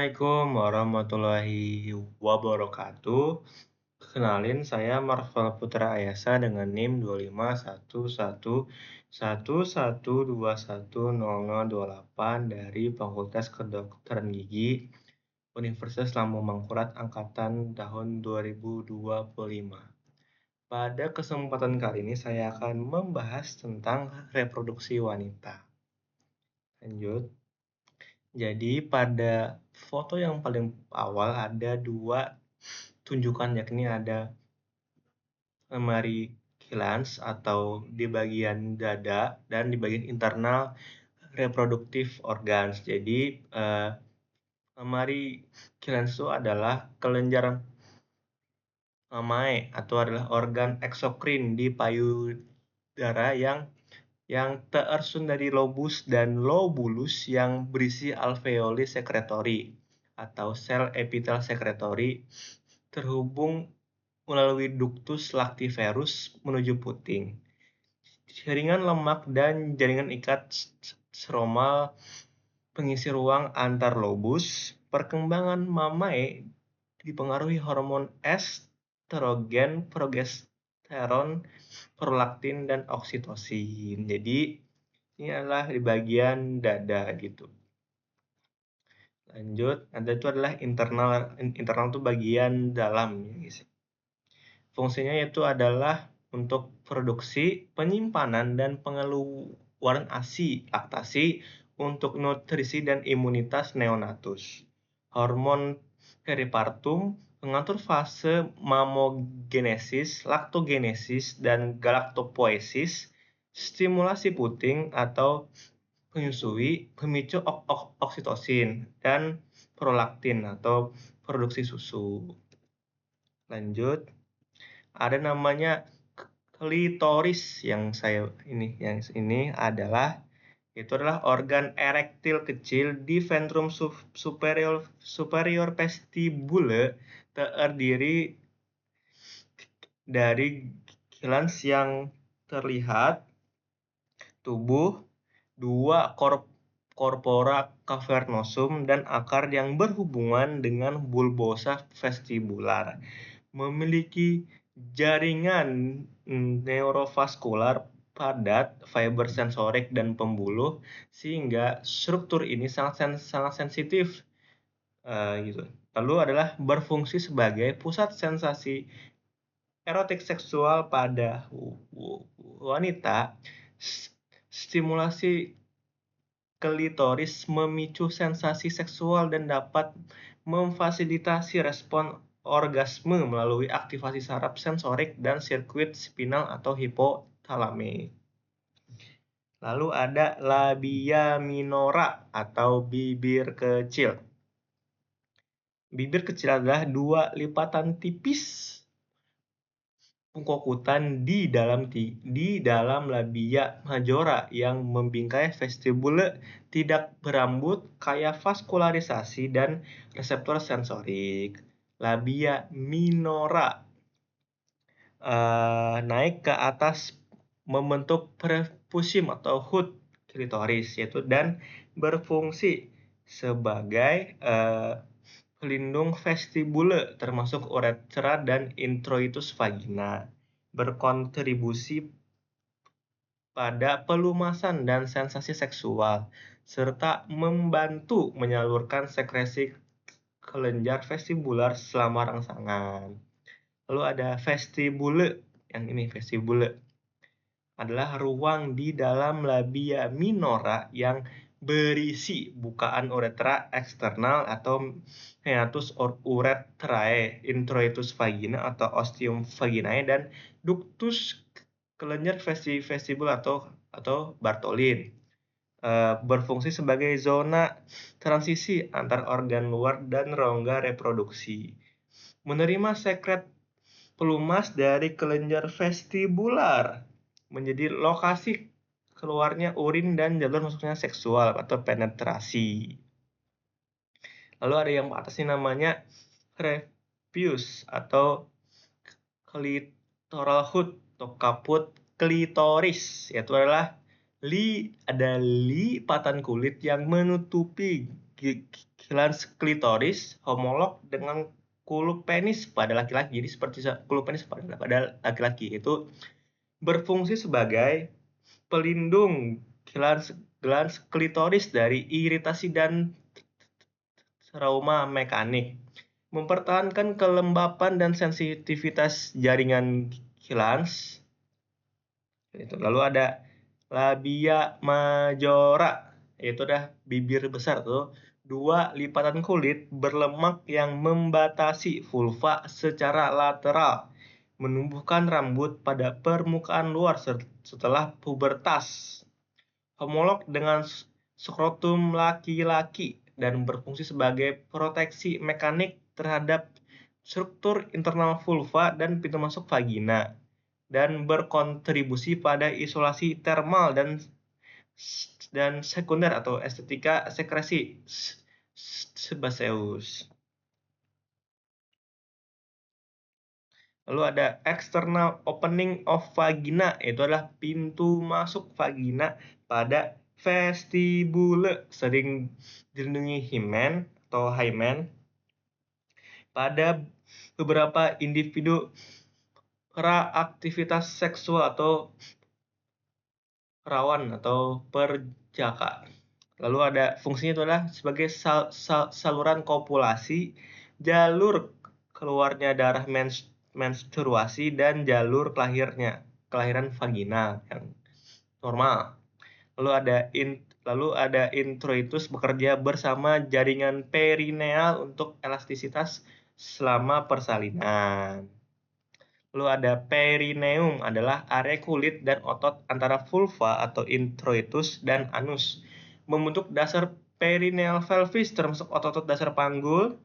Assalamualaikum warahmatullahi wabarakatuh. Kenalin, saya Marvel Putra Ayasa dengan NIM 2511111210028 dari Fakultas Kedokteran Gigi Universitas Lambung Mangkurat angkatan tahun 2025. Pada kesempatan kali ini saya akan membahas tentang reproduksi wanita. Lanjut. Jadi pada foto yang paling awal ada dua tunjukan, yakni ada lemari glans atau di bagian dada dan di bagian internal reproductive organs. Jadi lemari glans itu adalah kelenjar mamae atau adalah organ eksokrin di payudara yang tersusun dari lobus dan lobulus yang berisi alveoli secretory atau sel epitel secretory terhubung melalui ductus lactiferus menuju puting. Jaringan lemak dan jaringan ikat stromal pengisi ruang antar lobus. Perkembangan mamae dipengaruhi hormon estrogen, progesteron, prolaktin, dan oksitosin. Jadi ini adalah di bagian dada gitu. Lanjut, ada itu adalah internal itu bagian dalam ya guys. Fungsinya itu adalah untuk produksi, penyimpanan, dan pengeluaran ASI, laktasi untuk nutrisi dan imunitas neonatus. Hormon peripartum mengatur fase mamogenesis, laktogenesis, dan galaktopoiesis, stimulasi puting atau menyusui, pemicu oksitosin, dan prolaktin atau produksi susu. Lanjut, ada namanya klitoris yang ini adalah organ erektil kecil di ventrum superior vestibule, terdiri dari glans yang terlihat, tubuh, dua corpora cavernosum, dan akar yang berhubungan dengan bulbosa vestibular. Memiliki jaringan neurovaskular padat, fiber sensorik, dan pembuluh, sehingga struktur ini sangat sensitif. Gitu. Lalu adalah berfungsi sebagai pusat sensasi erotik seksual pada wanita. Stimulasi klitoris memicu sensasi seksual dan dapat memfasilitasi respon orgasme melalui aktivasi saraf sensorik dan sirkuit spinal atau hipotalame. Lalu ada labia minora atau bibir kecil. Bibir kecil adalah dua lipatan tipis pungkokutan di dalam labia majora yang membingkai vestibule, tidak berambut, kaya vaskularisasi dan reseptor sensorik. Labia minora naik ke atas membentuk prepusium atau hood klitoris dan berfungsi sebagai pelindung vestibule termasuk uretra dan introitus vagina, berkontribusi pada pelumasan dan sensasi seksual, serta membantu menyalurkan sekresi kelenjar vestibular selama rangsangan. Lalu ada vestibule, vestibule adalah ruang di dalam labia minora yang berisi bukaan uretra eksternal atau hiatus uretrae, introitus vagina atau ostium vaginae, dan ductus kelenjar vestibul atau Bartholin. Berfungsi sebagai zona transisi antar organ luar dan rongga reproduksi. Menerima sekret pelumas dari kelenjar vestibular, menjadi lokasi keluarnya urin dan jalur masuknya seksual atau penetrasi. Lalu ada yang atas ini namanya prepuce atau clitoral hood atau kaput klitoris, yaitu adalah lipatan kulit yang menutupi glans klitoris homolog dengan kulup penis pada laki-laki. Jadi seperti kulup penis pada laki-laki, itu berfungsi sebagai pelindung glans klitoris dari iritasi dan trauma mekanik, mempertahankan kelembapan dan sensitivitas jaringan glans. Lalu ada labia majora, yaitu dah bibir besar tuh, dua lipatan kulit berlemak yang membatasi vulva secara lateral, menumbuhkan rambut pada permukaan luar setelah pubertas, homolog dengan skrotum laki-laki, dan berfungsi sebagai proteksi mekanik terhadap struktur internal vulva dan pintu masuk vagina, dan berkontribusi pada isolasi termal dan sekunder atau estetika sekresi sebaseus. Lalu ada external opening of vagina, itu adalah pintu masuk vagina pada vestibule, sering dilindungi hymen atau hymen. Pada beberapa individu praaktivitas seksual atau rawan atau perjaka. Lalu ada fungsinya itu adalah sebagai saluran kopulasi, jalur keluarnya darah menstruasi, dan jalur kelahiran vagina yang normal. Lalu ada introitus bekerja bersama jaringan perineal untuk elastisitas selama persalinan. Lalu ada perineum, adalah area kulit dan otot antara vulva atau introitus dan anus, membentuk dasar perineal pelvis termasuk otot-otot dasar panggul,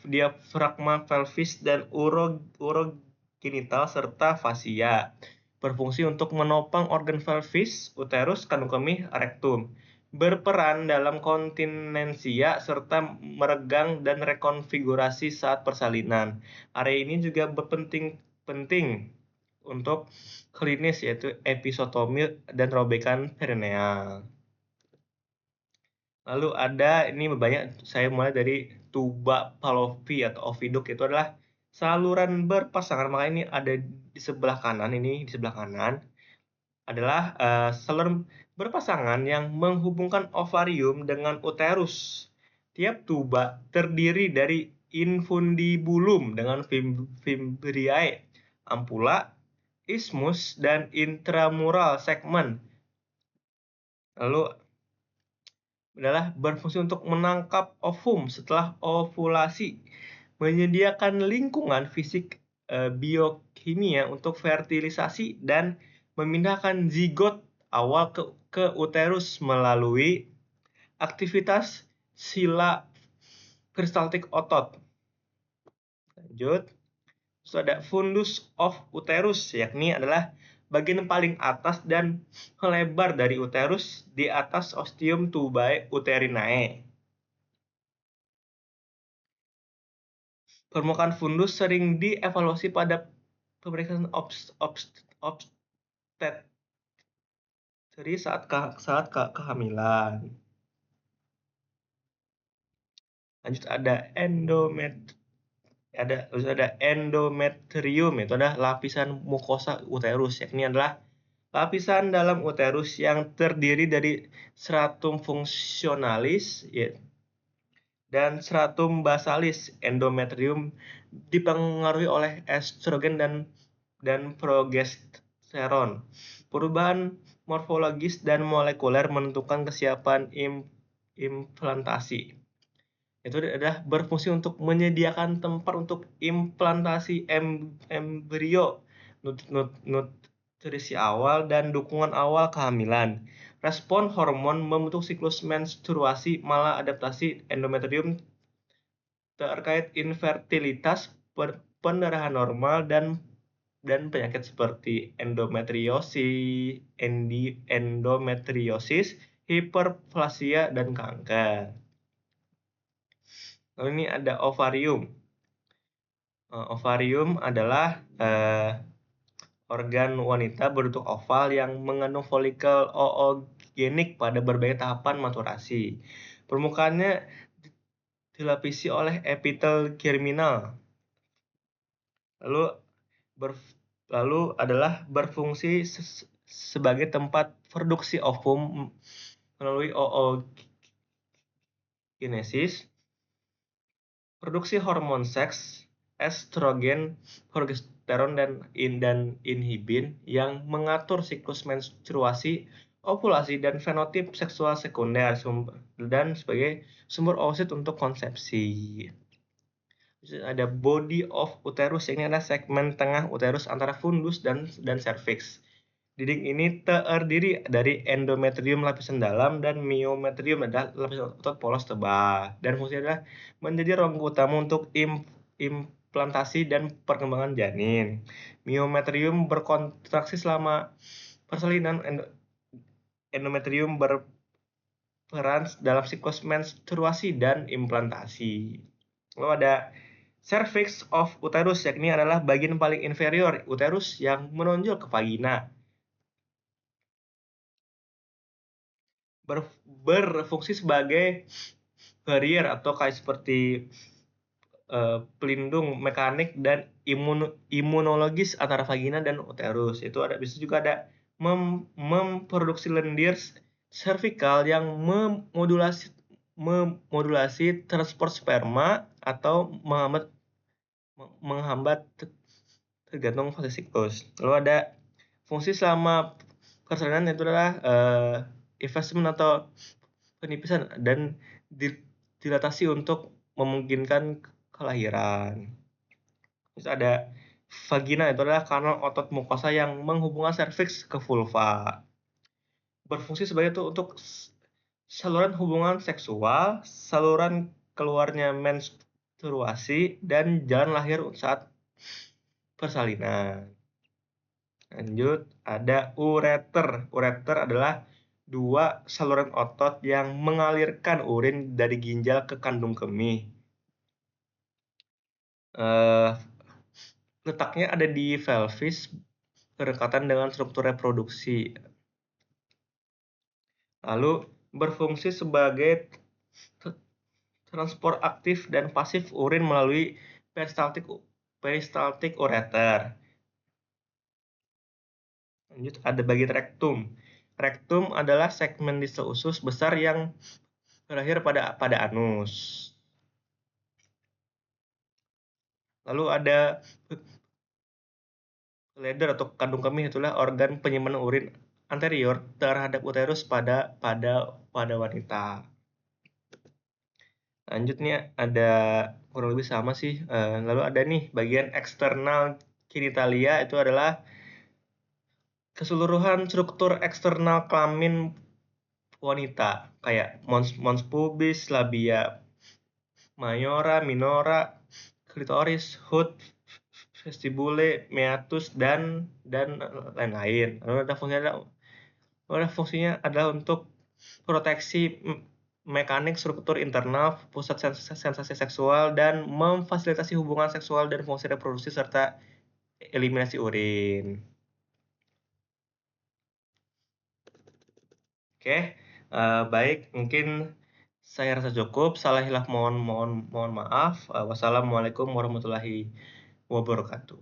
diafragma pelvis, dan urogenital serta fasia. Berfungsi untuk menopang organ pelvis, uterus, kandung kemih, rektum. Berperan dalam kontinensia serta meregang dan rekonfigurasi saat persalinan. Area ini juga penting untuk klinis, yaitu episiotomi dan robekan perineal. Lalu ada, ini banyak, saya mulai dari tuba fallopi atau oviduct, itu adalah saluran berpasangan. Maka ini ada di sebelah kanan, adalah saluran berpasangan yang menghubungkan ovarium dengan uterus. Tiap tuba terdiri dari infundibulum dengan fimbriae, ampula, isthmus, dan intramural segmen. Lalu adalah berfungsi untuk menangkap ovum setelah ovulasi, menyediakan lingkungan fisik biokimia untuk fertilisasi, dan memindahkan zigot awal ke uterus melalui aktivitas sila peristaltik otot. Lanjut. Terus ada fundus of uterus, yakni adalah bagian paling atas dan melebar dari uterus di atas ostium tubae uterinae. Permukaan fundus sering dievaluasi pada pemeriksaan obstetri saat kehamilan. Lanjut ada endometrium, itu adalah lapisan mukosa uterus, yakni adalah lapisan dalam uterus yang terdiri dari stratum functionalis dan stratum basalis. Endometrium dipengaruhi oleh estrogen dan progesteron. Perubahan morfologis dan molekuler menentukan kesiapan implantasi. Itu adalah berfungsi untuk menyediakan tempat untuk implantasi embrio, nutrisi awal, dan dukungan awal kehamilan. Respon hormon membentuk siklus menstruasi, maladaptasi endometrium terkait infertilitas, pendarahan normal, dan penyakit seperti endometriosis, hiperplasia, dan kanker. Lalu ini ada ovarium. Ovarium adalah organ wanita berbentuk oval yang mengandung folikel oogenik pada berbagai tahapan maturasi. Permukaannya dilapisi oleh epitel germinal. Lalu ber, lalu adalah berfungsi sebagai tempat produksi ovum melalui oogenesis, produksi hormon seks, estrogen, progesteron, dan inhibin yang mengatur siklus menstruasi, ovulasi, dan fenotip seksual sekunder, dan sebagai sumber oosit untuk konsepsi. Ada body of uterus, ini adalah segmen tengah uterus antara fundus dan cervix. Dinding ini terdiri dari endometrium lapisan dalam dan myometrium adalah lapisan otot polos tebal. Dan fungsinya adalah menjadi rongga utama untuk implantasi dan perkembangan janin. Myometrium berkontraksi selama persalinan. Endometrium berperan dalam siklus menstruasi dan implantasi. Lalu ada cervix of uterus, yakni adalah bagian paling inferior uterus yang menonjol ke vagina. Berfungsi sebagai barrier atau kayak seperti pelindung mekanik dan imunologis antara vagina dan uterus. Itu bisa juga ada memproduksi lendir servikal yang memodulasi transport sperma atau menghambat tergantung fase siklus. Lalu ada fungsi selama persalinan, itu adalah investment atau penipisan dan dilatasi untuk memungkinkan kelahiran. Terus ada vagina, itu adalah kanal otot mukosa yang menghubungkan serviks ke vulva. Berfungsi sebagai itu untuk saluran hubungan seksual, saluran keluarnya menstruasi, dan jalan lahir saat persalinan. Lanjut, ada ureter. Ureter adalah dua saluran otot yang mengalirkan urin dari ginjal ke kandung kemih. Letaknya ada di pelvis, berdekatan dengan struktur reproduksi. Lalu berfungsi sebagai transport aktif dan pasif urin melalui peristaltik ureter. Lanjut, ada bagian rektum. Rektum adalah segmen distal usus besar yang berakhir pada anus. Lalu ada bladder atau kandung kemih, itulah organ penyimpanan urin anterior terhadap uterus pada wanita. Lanjutnya ada kurang lebih sama sih. Lalu ada nih bagian eksternal genitalia, itu adalah keseluruhan struktur eksternal kelamin wanita kayak mons pubis, labia mayora, minora, klitoris, hood, vestibule, meatus, dan lain-lain. Lalu ada fungsinya adalah untuk proteksi mekanik struktur internal pusat sensasi seksual dan memfasilitasi hubungan seksual dan fungsi reproduksi serta eliminasi urin. Oke, baik, mungkin saya rasa cukup. Salah hilaf mohon maaf. Wassalamualaikum warahmatullahi wabarakatuh.